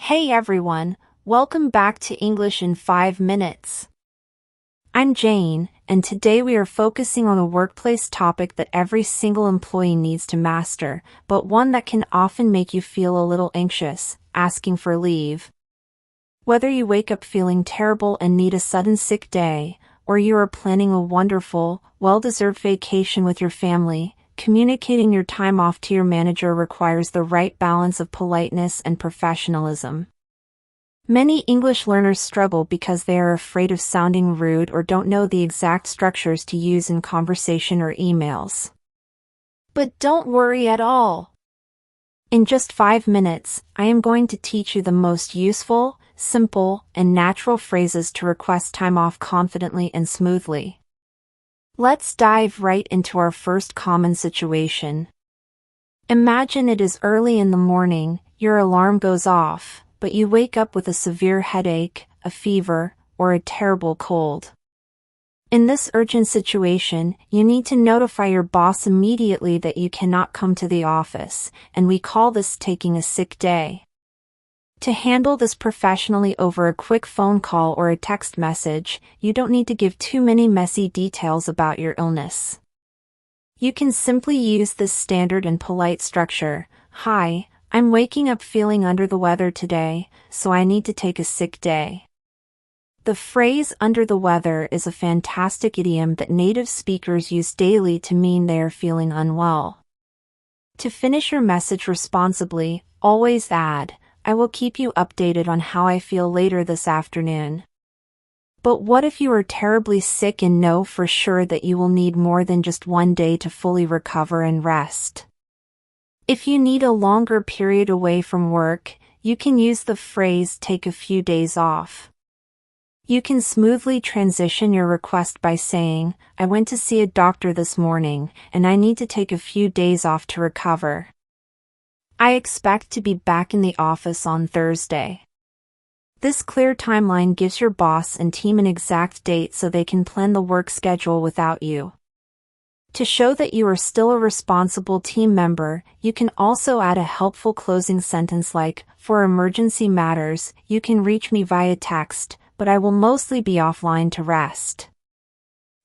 Hey everyone, welcome back to English in 5 minutes. I'm Jane, and today we are focusing on a workplace topic that every single employee needs to master, but one that can often make you feel a little anxious: asking for leave. Whether you wake up feeling terrible and need a sudden sick day, or you are planning a wonderful, well-deserved vacation with your family, communicating your time off to your manager requires the right balance of politeness and professionalism. Many English learners struggle because they are afraid of sounding rude or don't know the exact structures to use in conversation or emails. But don't worry at all. In just 5 minutes, I am going to teach you the most useful, simple, and natural phrases to request time off confidently and smoothly. Let's dive right into our first common situation. Imagine it is early in the morning, your alarm goes off, but you wake up with a severe headache, a fever, or a terrible cold. In this urgent situation, you need to notify your boss immediately that you cannot come to the office, and we call this taking a sick day. To handle this professionally over a quick phone call or a text message, you don't need to give too many messy details about your illness. You can simply use this standard and polite structure: "Hi, I'm waking up feeling under the weather today, so I need to take a sick day." The phrase "under the weather" is a fantastic idiom that native speakers use daily to mean they are feeling unwell. To finish your message responsibly, always add, "I will keep you updated on how I feel later this afternoon." But what if you are terribly sick and know for sure that you will need more than just one day to fully recover and rest? If you need a longer period away from work, you can use the phrase "take a few days off." You can smoothly transition your request by saying, "I went to see a doctor this morning, and I need to take a few days off to recover. I expect to be back in the office on Thursday." This clear timeline gives your boss and team an exact date so they can plan the work schedule without you. To show that you are still a responsible team member, you can also add a helpful closing sentence like, "For emergency matters, you can reach me via text, but I will mostly be offline to rest."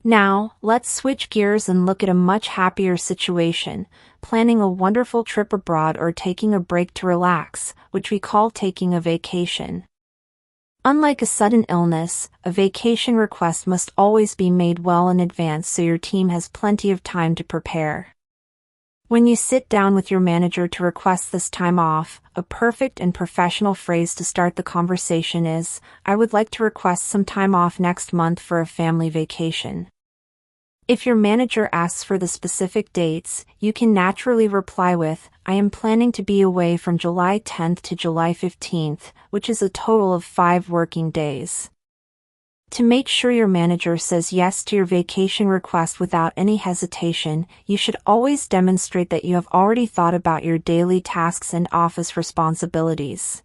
Now, let's switch gears and look at a much happier situation: planning a wonderful trip abroad or taking a break to relax, which we call taking a vacation. Unlike a sudden illness, a vacation request must always be made well in advance so your team has plenty of time to prepare. When you sit down with your manager to request this time off, a perfect and professional phrase to start the conversation is, "I would like to request some time off next month for a family vacation." If your manager asks for the specific dates, you can naturally reply with, "I am planning to be away from July 10th to July 15th, which is a total of 5 working days." To make sure your manager says yes to your vacation request without any hesitation, you should always demonstrate that you have already thought about your daily tasks and office responsibilities.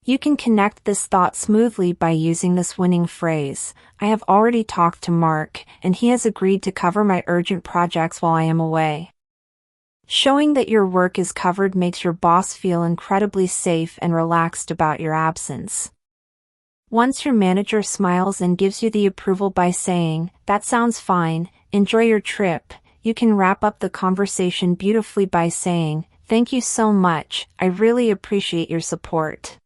You can connect this thought smoothly by using this winning phrase: "I have already talked to Mark, and he has agreed to cover my urgent projects while I am away." Showing that your work is covered makes your boss feel incredibly safe and relaxed about your absence. Once your manager smiles and gives you the approval by saying, "That sounds fine, enjoy your trip," you can wrap up the conversation beautifully by saying, "Thank you so much, I really appreciate your support."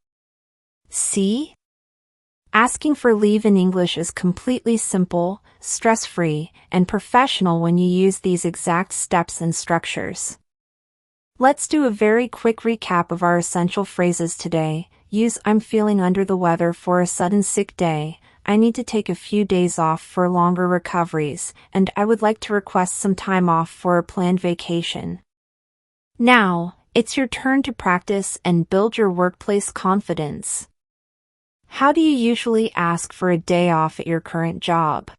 See? Asking for leave in English is completely simple, stress-free, and professional when you use these exact steps and structures. Let's do a very quick recap of our essential phrases today. Use "I'm feeling under the weather" for a sudden sick day, "I need to take a few days off for longer recoveries," and "I would like to request some time off for a planned vacation." Now, it's your turn to practice and build your workplace confidence. How do you usually ask for a day off at your current job?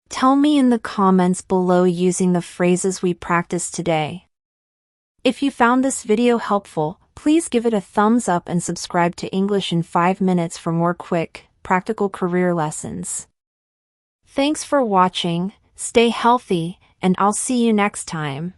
Tell me in the comments below using the phrases we practiced today. If you found this video helpful, please give it a thumbs up and subscribe to English in 5 minutes for more quick, practical career lessons. Thanks for watching, stay healthy, and I'll see you next time.